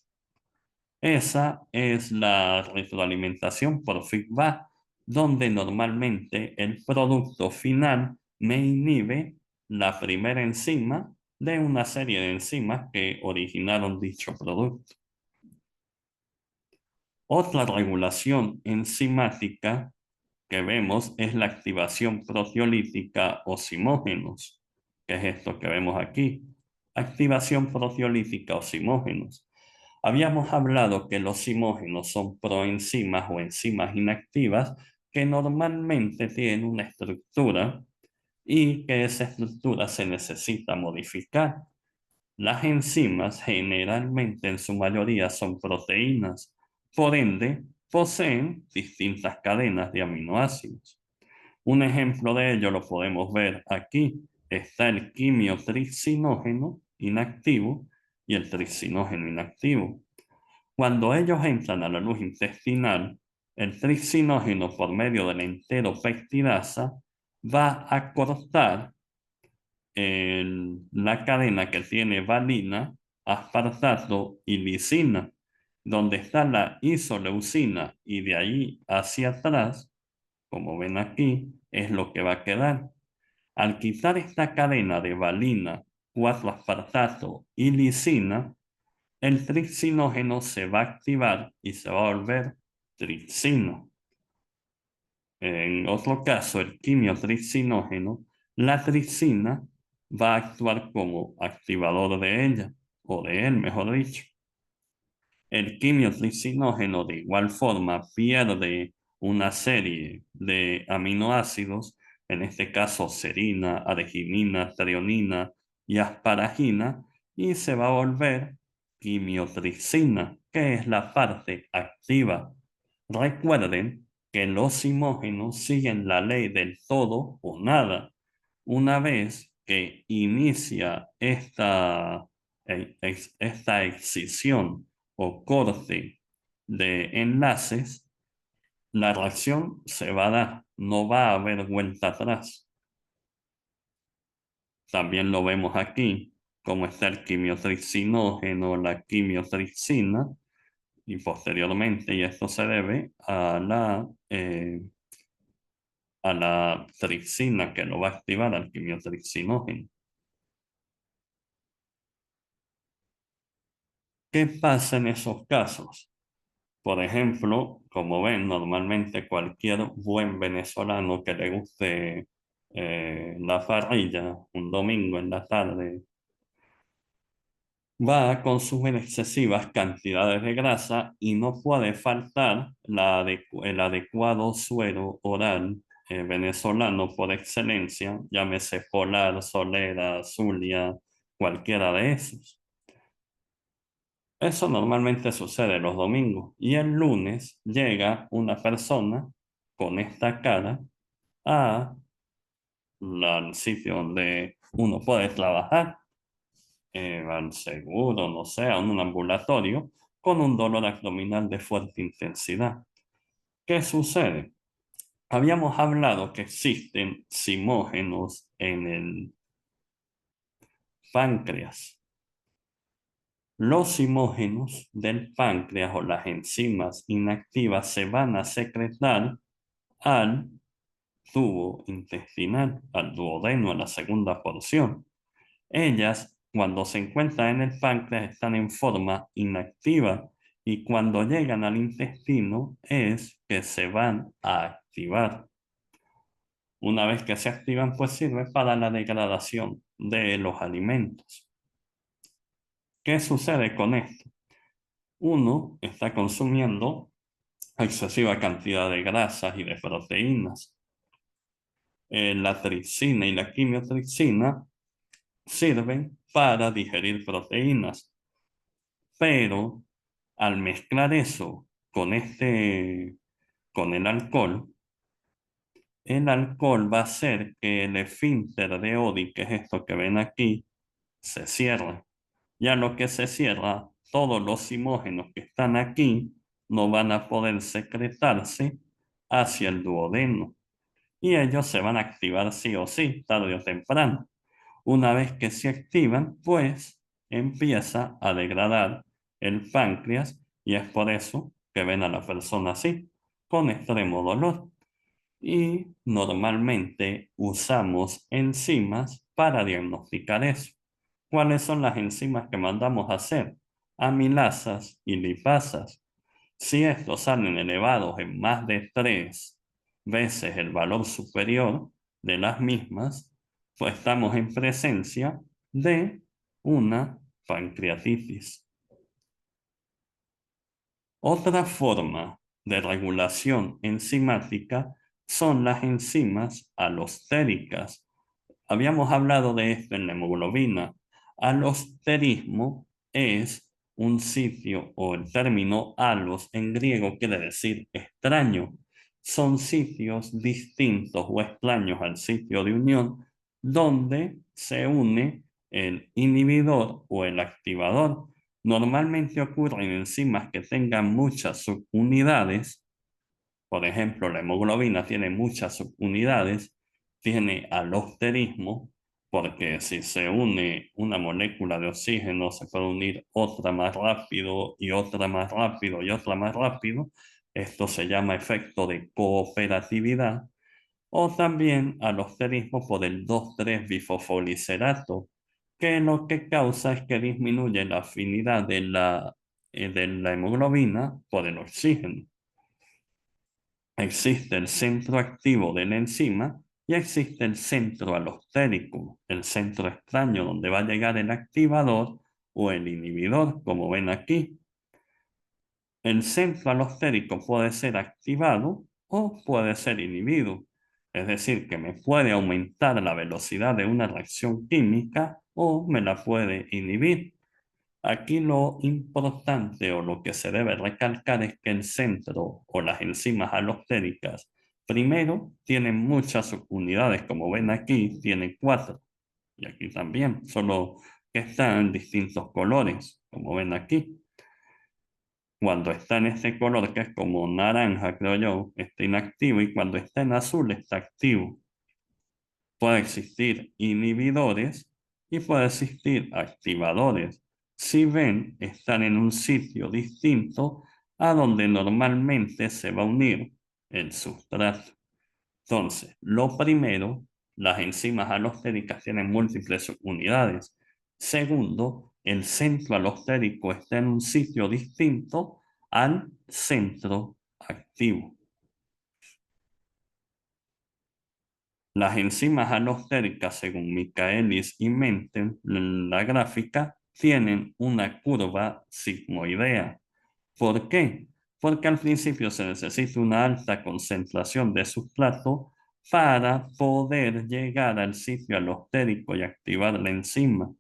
Esa es la retroalimentación por feedback, donde normalmente el producto final me inhibe la primera enzima de una serie de enzimas que originaron dicho producto. Otra regulación enzimática que vemos es la activación proteolítica o simógenos, que es esto que vemos aquí. Activación proteolítica o simógenos. Habíamos hablado que los simógenos son proenzimas o enzimas inactivas que normalmente tienen una estructura y que esa estructura se necesita modificar. Las enzimas generalmente en su mayoría son proteínas, por ende poseen distintas cadenas de aminoácidos. Un ejemplo de ello lo podemos ver aquí. Está el quimiotripsinógeno inactivo y el tripsinógeno inactivo. Cuando ellos entran a la luz intestinal, el tripsinógeno por medio de la enteropeptidasa va a cortar la cadena que tiene valina, aspartato y lisina, donde está la isoleucina y de ahí hacia atrás, como ven aquí, es lo que va a quedar. Al quitar esta cadena de valina, 4-aspartato y lisina, el tripsinógeno se va a activar y se va a volver tripsino. En otro caso, el quimiotripsinógeno, la tripsina va a actuar como activador de ella, o de él, mejor dicho. El quimiotripsinógeno de igual forma pierde una serie de aminoácidos, en este caso serina, arginina, treonina y asparagina, y se va a volver quimiotripsina, que es la parte activa. Recuerden que los simógenos siguen la ley del todo o nada. Una vez que inicia esta excisión o corte de enlaces, la reacción se va a dar, no va a haber vuelta atrás. También lo vemos aquí, como está el quimiotripsinógeno, la quimiotripsina, y posteriormente, y esto se debe a la tripsina que lo va a activar al quimiotripsinógeno. ¿Qué pasa en esos casos? Por ejemplo, como ven, normalmente cualquier buen venezolano que le guste la parrilla un domingo en la tarde va a consumir excesivas cantidades de grasa y no puede faltar el adecuado suero oral venezolano por excelencia, llámese Polar, Solera, Zulia, cualquiera de esos. Eso normalmente sucede los domingos y el lunes llega una persona con esta cara a al sitio donde uno puede trabajar, al seguro, no sé, a un ambulatorio, con un dolor abdominal de fuerte intensidad. ¿Qué sucede? Habíamos hablado que existen simógenos en el páncreas. Los simógenos del páncreas o las enzimas inactivas se van a secretar al tubo intestinal, al duodeno, a la segunda porción. Ellas, cuando se encuentran en el páncreas, están en forma inactiva y cuando llegan al intestino es que se van a activar. Una vez que se activan, pues sirve para la degradación de los alimentos. ¿Qué sucede con esto? Uno está consumiendo excesiva cantidad de grasas y de proteínas. La tripsina y la quimiotripsina sirven para digerir proteínas, pero al mezclar eso con el alcohol va a hacer que el esfínter de Oddi, que es esto que ven aquí, se cierre. Ya lo que se cierra, todos los simógenos que están aquí no van a poder secretarse hacia el duodeno y ellos se van a activar sí o sí, tarde o temprano. Una vez que se activan, pues empieza a degradar el páncreas Y es por eso que ven a la persona así, con extremo dolor. Y normalmente usamos enzimas para diagnosticar eso. ¿Cuáles son las enzimas que mandamos a hacer? Amilasas y lipasas. Si estos salen elevados en más de 3 veces el valor superior de las mismas, pues estamos en presencia de una pancreatitis. Otra forma de regulación enzimática son las enzimas alostéricas. Habíamos hablado de esto en la hemoglobina. Alosterismo es un sitio, o el término alos en griego quiere decir extraño. Son sitios distintos o extraños al sitio de unión donde se une el inhibidor o el activador. Normalmente ocurren enzimas que tengan muchas subunidades. Por ejemplo, la hemoglobina tiene muchas subunidades, tiene alosterismo, porque si se une una molécula de oxígeno, se puede unir otra más rápido y otra más rápido y otra más rápido. Esto se llama efecto de cooperatividad. O también alosterismo por el 2,3-bifosfolicerato, que lo que causa es que disminuye la afinidad de la hemoglobina por el oxígeno. Existe el centro activo de la enzima y existe el centro alostérico, el centro extraño donde va a llegar el activador o el inhibidor, como ven aquí. El centro alostérico puede ser activado o puede ser inhibido, es decir, que me puede aumentar la velocidad de una reacción química o me la puede inhibir. Aquí lo importante o lo que se debe recalcar es que el centro o las enzimas alostéricas, primero, tienen muchas unidades, como ven aquí, tiene 4, y aquí también, solo que están en distintos colores, como ven aquí. Cuando está en este color, que es como naranja, creo yo, está inactivo, y cuando está en azul, está activo. Puede existir inhibidores y puede existir activadores. Si ven, están en un sitio distinto a donde normalmente se va a unir el sustrato. Entonces, lo primero, las enzimas alostéricas tienen múltiples unidades. Segundo, el centro alostérico está en un sitio distinto al centro activo. Las enzimas alostéricas, según Michaelis y Menten, en la gráfica, tienen una curva sigmoidea. ¿Por qué? Porque al principio se necesita una alta concentración de sustrato para poder llegar al sitio alostérico y activar la enzima.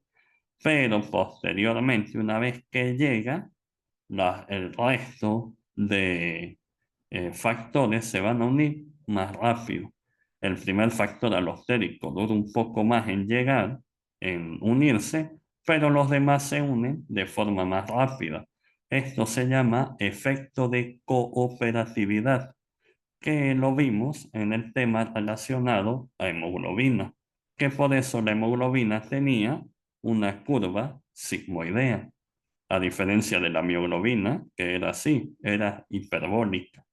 Pero posteriormente, una vez que llega, el resto de factores se van a unir más rápido. El primer factor alostérico dura un poco más en llegar, en unirse, pero los demás se unen de forma más rápida. Esto se llama efecto de cooperatividad, que lo vimos en el tema relacionado a hemoglobina, que por eso la hemoglobina tenía una curva sigmoidea, a diferencia de la mioglobina, que era así, era hiperbólica.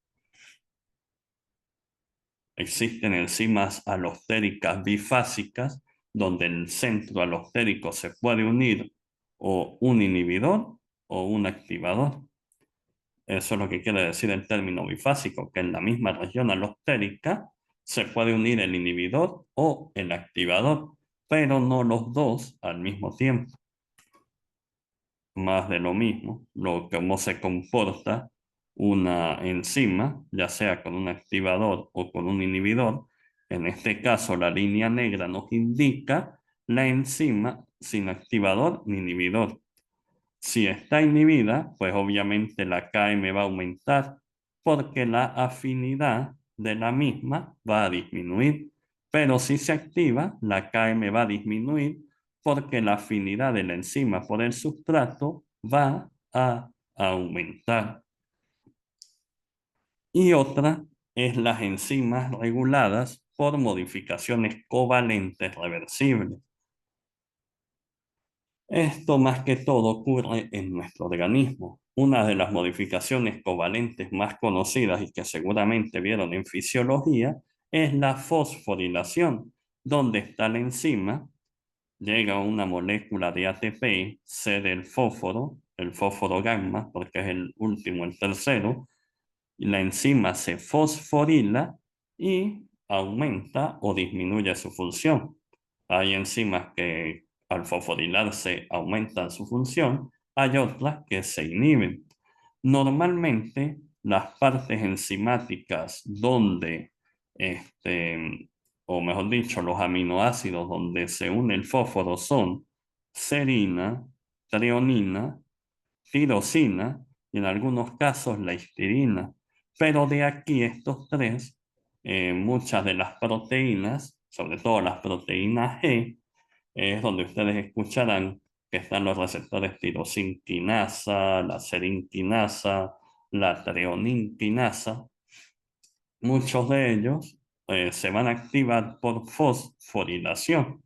Existen enzimas alostéricas bifásicas, donde el centro alostérico se puede unir o un inhibidor o un activador. Eso es lo que quiere decir el término bifásico, que en la misma región alostérica se puede unir el inhibidor o el activador, pero no los dos al mismo tiempo. Más de lo mismo, cómo se comporta una enzima, ya sea con un activador o con un inhibidor. En este caso, la línea negra nos indica la enzima sin activador ni inhibidor. Si está inhibida, pues obviamente la KM va a aumentar porque la afinidad de la misma va a disminuir. Pero si se activa, la KM va a disminuir porque la afinidad de la enzima por el sustrato va a aumentar. Y otra es las enzimas reguladas por modificaciones covalentes reversibles. Esto más que todo ocurre en nuestro organismo. Una de las modificaciones covalentes más conocidas y que seguramente vieron en fisiología es la fosforilación, donde está la enzima, llega una molécula de ATP, cede el fósforo gamma, porque es el último, el tercero, y la enzima se fosforila y aumenta o disminuye su función. Hay enzimas que al fosforilarse aumentan su función, hay otras que se inhiben. Normalmente, las partes enzimáticas donde, o mejor dicho, los aminoácidos donde se une el fósforo son serina, treonina, tirosina y en algunos casos la histidina. Pero de aquí estos tres, muchas de las proteínas, sobre todo las proteínas G, es donde ustedes escucharán que están los receptores tirosinquinasa, la serinquinasa, la treoninquinasa. Muchos de ellos se van a activar por fosforilación.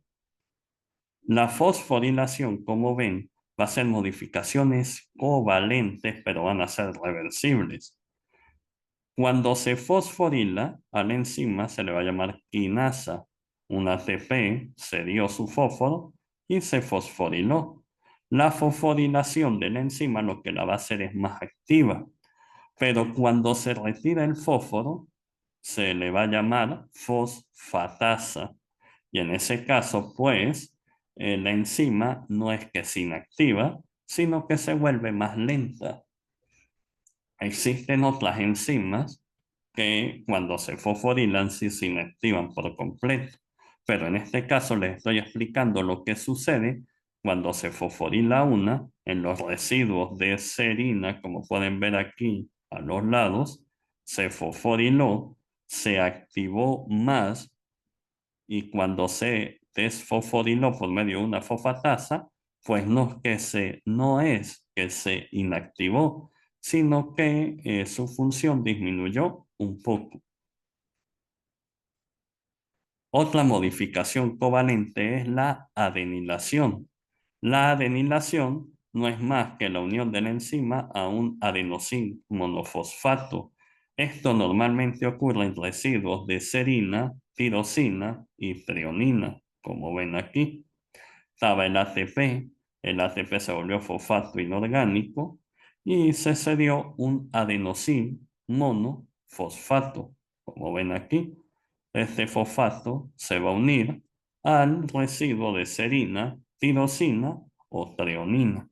La fosforilación, como ven, va a ser modificaciones covalentes, pero van a ser reversibles. Cuando se fosforila a la enzima se le va a llamar quinasa. Un ATP se dio su fósforo y se fosforiló. La fosforilación de la enzima lo que la va a hacer es más activa, pero cuando se retira el fósforo se le va a llamar fosfatasa. Y en ese caso, pues, la enzima no es que se inactiva, sino que se vuelve más lenta. Existen otras enzimas que cuando se fosforilan sí se inactivan por completo. Pero en este caso les estoy explicando lo que sucede cuando se fosforila una en los residuos de serina, como pueden ver aquí a los lados, se fosforiló, se activó más y cuando se desfosforiló por medio de una fosfatasa, pues no es que se inactivó, sino que su función disminuyó un poco. Otra modificación covalente es la adenilación. La adenilación no es más que la unión de la enzima a un adenosin monofosfato. Esto normalmente ocurre en residuos de serina, tirosina y treonina, como ven aquí. Estaba el ATP se volvió fosfato inorgánico y se cedió un adenosin monofosfato, como ven aquí. Este fosfato se va a unir al residuo de serina, tirosina o treonina.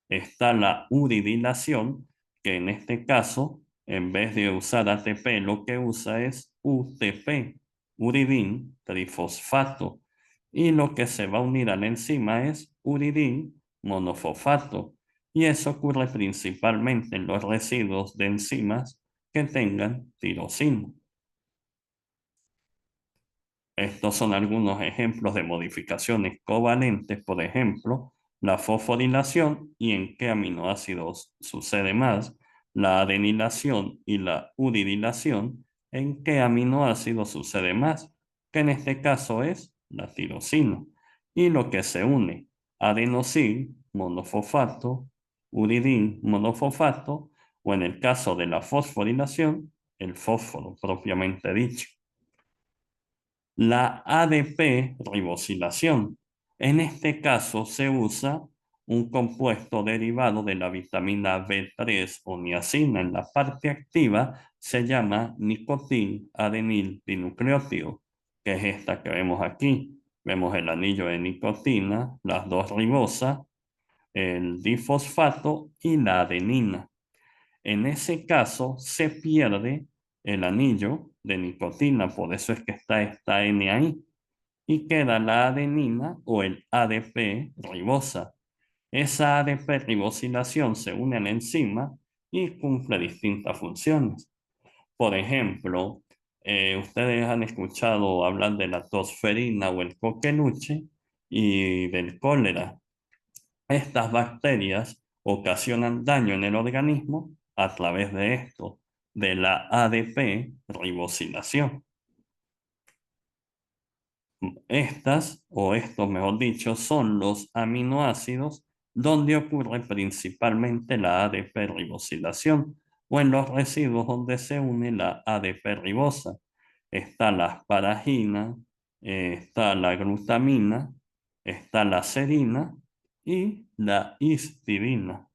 Está la uridilación, que en este caso, en vez de usar ATP, lo que usa es UTP, uridín trifosfato. Y lo que se va a unir a la enzima es uridín monofosfato. Y eso ocurre principalmente en los residuos de enzimas que tengan tirosina. Estos son algunos ejemplos de modificaciones covalentes, por ejemplo, la fosforilación y en qué aminoácidos sucede más, la adenilación y la uridilación, en qué aminoácido sucede más, que en este caso es la tirosina, y lo que se une, adenosin, monofosfato, uridín, monofosfato, o en el caso de la fosforilación, el fósforo propiamente dicho. La ADP ribosilación. En este caso se usa un compuesto derivado de la vitamina B3 o niacina. En la parte activa se llama nicotin adenil dinucleótido, que es esta que vemos aquí. Vemos el anillo de nicotina, las dos ribosas, el difosfato y la adenina. En ese caso se pierde el anillo de nicotina, por eso es que está esta N ahí, y queda la adenina o el ADP ribosa. Esa ADP ribosilación se une a la enzima y cumple distintas funciones. Por ejemplo, ustedes han escuchado hablar de la tosferina o el coqueluche y del cólera. Estas bacterias ocasionan daño en el organismo a través de esto, de la ADP ribosilación. Estas, o estos mejor dicho, son los aminoácidos donde ocurre principalmente la ADP ribosilación, o en los residuos donde se une la ADP ribosa. Está la asparagina, está la glutamina, está la serina y la histidina.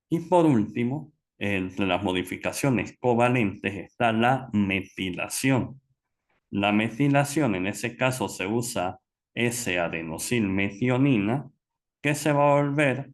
Y por último, entre las modificaciones covalentes está la metilación. La metilación, en ese caso se usa S-adenosilmetionina, que se va a volver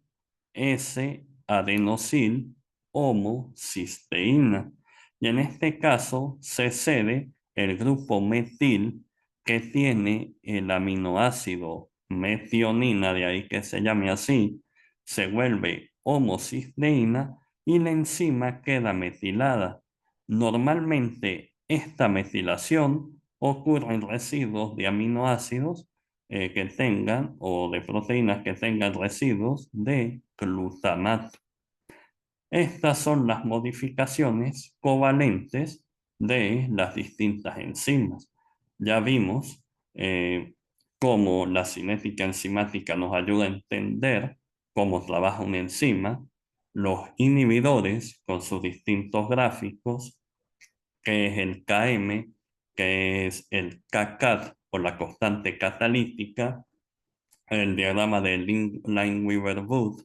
S-adenosil-homocisteína. Y en este caso se cede el grupo metil que tiene el aminoácido metionina, de ahí que se llame así, se vuelve homocisteína y la enzima queda metilada. Normalmente esta metilación ocurre en residuos de aminoácidos que tengan o de proteínas que tengan residuos de glutamato. Estas son las modificaciones covalentes de las distintas enzimas. Ya vimos cómo la cinética enzimática nos ayuda a entender cómo trabaja una enzima, los inhibidores con sus distintos gráficos, que es el Km, que es el Kcat o la constante catalítica, el diagrama de Lineweaver-Booth,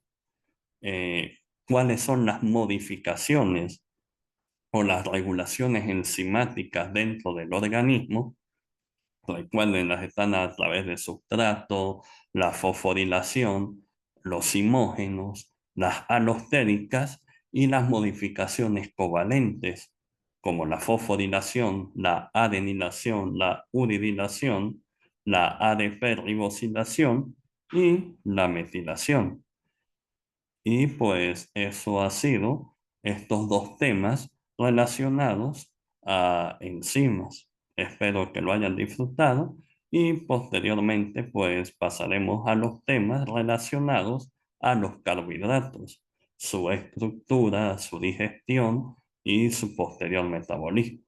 cuáles son las modificaciones o las regulaciones enzimáticas dentro del organismo. Recuerden, las están a través del sustrato, la fosforilación, los simógenos, las alostéricas y las modificaciones covalentes, como la fosforilación, la adenilación, la uridilación, la ADP ribosilación y la metilación. Y pues eso ha sido estos dos temas relacionados a enzimas. Espero que lo hayan disfrutado y posteriormente pues pasaremos a los temas relacionados a los carbohidratos, su estructura, su digestión y su posterior metabolismo.